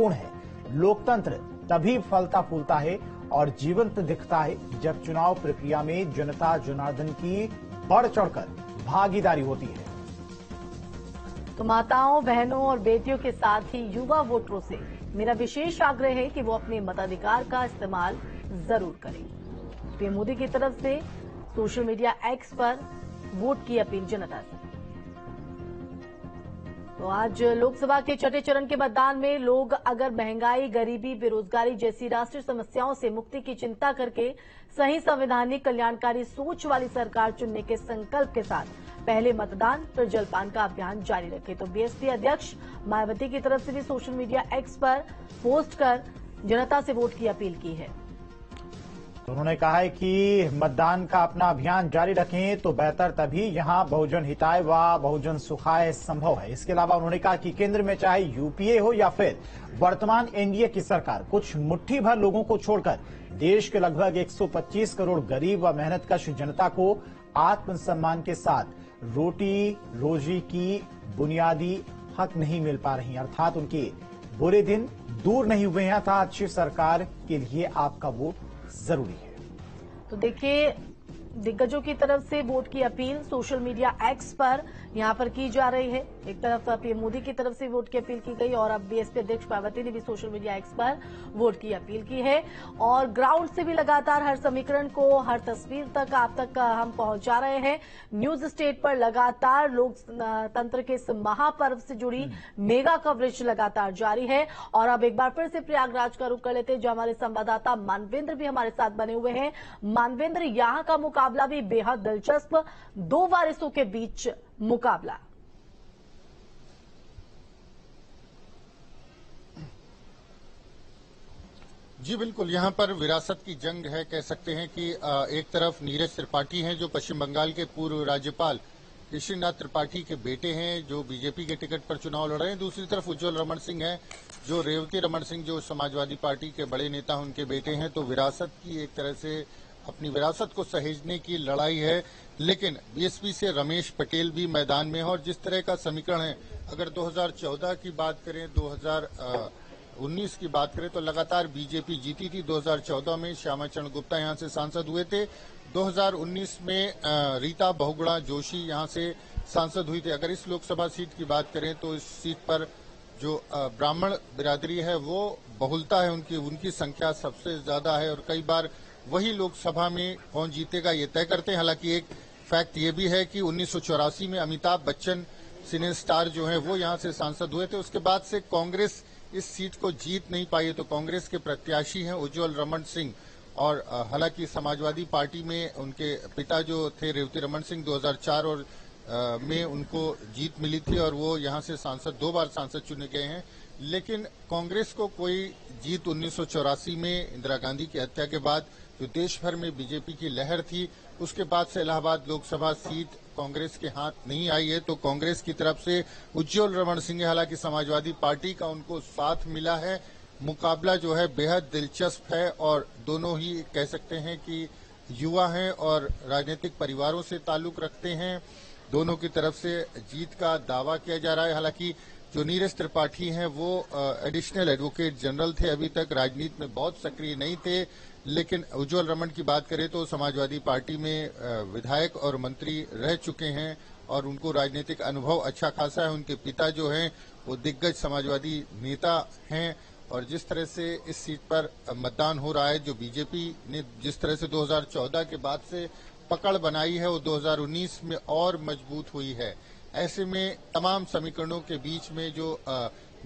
पूर्ण है। लोकतंत्र तभी फलता फूलता है और जीवंत दिखता है जब चुनाव प्रक्रिया में जनता जनार्दन की बढ़ चढ़कर भागीदारी होती है। तो माताओं, बहनों और बेटियों के साथ ही युवा वोटरों से मेरा विशेष आग्रह है कि वो अपने मताधिकार का इस्तेमाल जरूर करें। पीएम मोदी की तरफ से सोशल मीडिया एक्स पर वोट की अपील जनता से। तो आज लोकसभा के छठे चरण के मतदान में लोग अगर महंगाई, गरीबी, बेरोजगारी जैसी राष्ट्रीय समस्याओं से मुक्ति की चिंता करके सही संवैधानिक कल्याणकारी सोच वाली सरकार चुनने के संकल्प के साथ पहले मतदान फिर जलपान का अभियान जारी रखे। तो बीएसपी अध्यक्ष मायावती की तरफ से भी सोशल मीडिया एक्स पर पोस्ट कर जनता से वोट की अपील की है। उन्होंने कहा है कि मतदान का अपना अभियान जारी रखें तो बेहतर, तभी यहां बहुजन हिताय व बहुजन सुखाय संभव है। इसके अलावा उन्होंने कहा कि केंद्र में चाहे यूपीए हो या फिर वर्तमान एनडीए की सरकार, कुछ मुट्ठी भर लोगों को छोड़कर देश के लगभग 125 करोड़ गरीब व मेहनतकश जनता को आत्मसम्मान के साथ रोटी रोजी की बुनियादी हक नहीं मिल पा रही, अर्थात उनके बुरे दिन दूर नहीं हुए हैं, अर्थात अच्छी सरकार के लिए आपका वोट जरूरी है। तो देखिए, दिग्गजों की तरफ से वोट की अपील सोशल मीडिया एक्स पर यहां पर की जा रही है। एक तरफ पीएम मोदी की तरफ से वोट की अपील की गई और अब बीएसपी अध्यक्ष मायावती ने भी सोशल मीडिया एक्स पर वोट की अपील की है। और ग्राउंड से भी लगातार हर समीकरण को, हर तस्वीर तक आप तक हम पहुंचा रहे हैं। न्यूज स्टेट पर लगातार लोकतंत्र के इस महापर्व से जुड़ी मेगा कवरेज लगातार जारी है। और अब एक बार फिर से प्रयागराज का रुख कर लेते हैं, जो हमारे संवाददाता मानवेंद्र भी हमारे साथ बने हुए हैं। मानवेंद्र, यहां का मुकाबला भी बेहद दिलचस्प, दो वारिसों के बीच मुकाबला। जी बिल्कुल, यहाँ पर विरासत की जंग है। कह सकते हैं कि एक तरफ नीरज त्रिपाठी हैं जो पश्चिम बंगाल के पूर्व राज्यपाल केशरीनाथ त्रिपाठी के बेटे हैं, जो बीजेपी के टिकट पर चुनाव लड़ रहे हैं। दूसरी तरफ उज्ज्वल रमण सिंह हैं जो रेवती रमण सिंह, जो समाजवादी पार्टी के बड़े नेता, उनके बेटे हैं। तो विरासत की एक तरह से अपनी विरासत को सहेजने की लड़ाई है। लेकिन बीएसपी से रमेश पटेल भी मैदान में है और जिस तरह का समीकरण है, अगर 2014 की बात करें, 2019 की बात करें, तो लगातार बीजेपी जीती थी। 2014 में श्यामा चरण गुप्ता यहां से सांसद हुए थे। 2019 में रीता बहुगुणा जोशी यहां से सांसद हुई थी। अगर इस लोकसभा सीट की बात करें तो इस सीट पर जो ब्राह्मण बिरादरी है वो बहुलता है, उनकी संख्या सबसे ज्यादा है और कई बार वही लोकसभा में कौन जीतेगा ये तय करते हैं। हालांकि एक फैक्ट ये भी है कि 1984 में अमिताभ बच्चन सिने स्टार जो है वो यहां से सांसद हुए थे। उसके बाद से कांग्रेस इस सीट को जीत नहीं पाई है। तो कांग्रेस के प्रत्याशी हैं उज्ज्वल रमण सिंह। और हालांकि समाजवादी पार्टी में उनके पिता जो थे रेवती रमण सिंह, 2004 और में उनको जीत मिली थी और वो यहां से सांसद, 2 बार सांसद चुने गए हैं। लेकिन कांग्रेस को कोई जीत 1984 में इंदिरा गांधी की हत्या के बाद जो देश भर में बीजेपी की लहर थी, उसके बाद से इलाहाबाद लोकसभा सीट कांग्रेस के हाथ नहीं आई है। तो कांग्रेस की तरफ से उज्ज्वल रमण सिंह, हालांकि समाजवादी पार्टी का उनको साथ मिला है। मुकाबला जो है बेहद दिलचस्प है और दोनों ही कह सकते हैं कि युवा हैं और राजनीतिक परिवारों से ताल्लुक रखते हैं। दोनों की तरफ से जीत का दावा किया जा रहा है। हालांकि जो नीरज त्रिपाठी हैं वो एडिशनल एडवोकेट जनरल थे, अभी तक राजनीति में बहुत सक्रिय नहीं थे। लेकिन उज्ज्वल रमण की बात करें तो समाजवादी पार्टी में विधायक और मंत्री रह चुके हैं और उनको राजनीतिक अनुभव अच्छा खासा है। उनके पिता जो हैं वो दिग्गज समाजवादी नेता हैं। और जिस तरह से इस सीट पर मतदान हो रहा है, जो बीजेपी ने जिस तरह से 2014 के बाद से पकड़ बनाई है वो 2019 में और मजबूत हुई है। ऐसे में तमाम समीकरणों के बीच में जो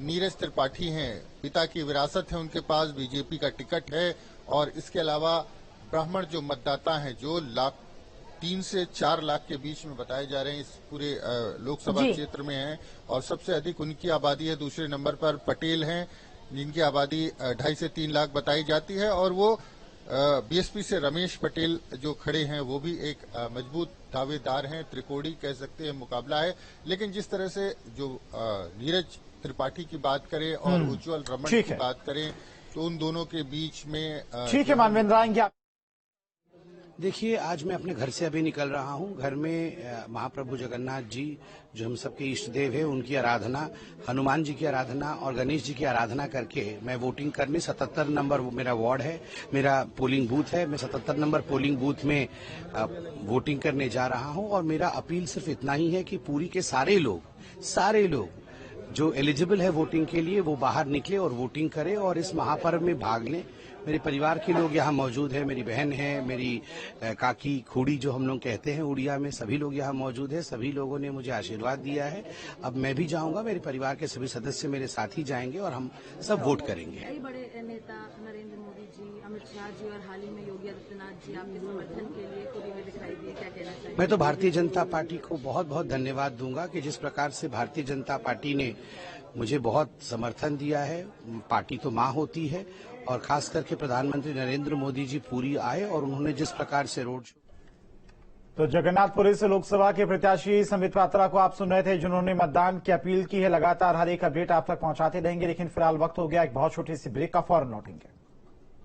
नीरज त्रिपाठी हैं, पिता की विरासत है, उनके पास बीजेपी का टिकट है। और इसके अलावा ब्राह्मण जो मतदाता हैं, जो 3 से 4 लाख के बीच में बताए जा रहे हैं, इस पूरे लोकसभा क्षेत्र में हैं और सबसे अधिक उनकी आबादी है। दूसरे नंबर पर पटेल हैं जिनकी आबादी 2.5 से 3 लाख बताई जाती है। और वो बीएसपी से रमेश पटेल जो खड़े हैं वो भी एक मजबूत दावेदार हैं। त्रिकोणी कह सकते हैं मुकाबला है। लेकिन जिस तरह से जो नीरज त्रिपाठी की बात करें और उज्ज्वल रमण की बात करें तो उन दोनों के बीच में ठीक है मानवेंद्र, आएंगे आप। देखिए, आज मैं अपने घर से अभी निकल रहा हूं। घर में महाप्रभु जगन्नाथ जी, जो हम सबके इष्ट देव है, उनकी आराधना, हनुमान जी की आराधना और गणेश जी की आराधना करके मैं वोटिंग करने 77 नंबर मेरा वार्ड है, मेरा पोलिंग बूथ है। मैं 77 नंबर पोलिंग बूथ में वोटिंग करने जा रहा हूं और मेरा अपील सिर्फ इतना ही है कि पूरी के सारे लोग जो एलिजिबल है वोटिंग के लिए वो बाहर निकले और वोटिंग करें और इस महापर्व में भाग लें। मेरे परिवार के लोग यहाँ मौजूद हैं, मेरी बहन है, मेरी काकी खूड़ी जो हम लोग कहते हैं उड़िया में, सभी लोग यहाँ मौजूद हैं। सभी लोगों ने मुझे आशीर्वाद दिया है। अब मैं भी जाऊंगा, मेरे परिवार के सभी सदस्य मेरे साथ ही जाएंगे और हम सब वोट करेंगे। कई बड़े नेता नरेंद्र मोदी जी, अमित शाह जी और हाल ही में योगी आदित्यनाथ जी आपके समर्थन के लिए खुली में दिखाई दिए, क्या कहना चाहिए? मैं तो भारतीय जनता पार्टी को बहुत बहुत धन्यवाद दूंगा कि जिस प्रकार से भारतीय जनता पार्टी ने मुझे बहुत समर्थन दिया है। पार्टी तो मां होती है और खास करके प्रधानमंत्री नरेंद्र मोदी जी पूरी आए और उन्होंने जिस प्रकार से रोड शो। तो जगन्नाथपुरी से लोकसभा के प्रत्याशी संबित पात्रा को आप सुन रहे थे, जिन्होंने मतदान की अपील की है। लगातार हर एक अपडेट आप तक पहुंचाते रहेंगे, लेकिन फिलहाल वक्त हो गया एक बहुत छोटी सी ब्रेक का, फौरन लौटेंगे।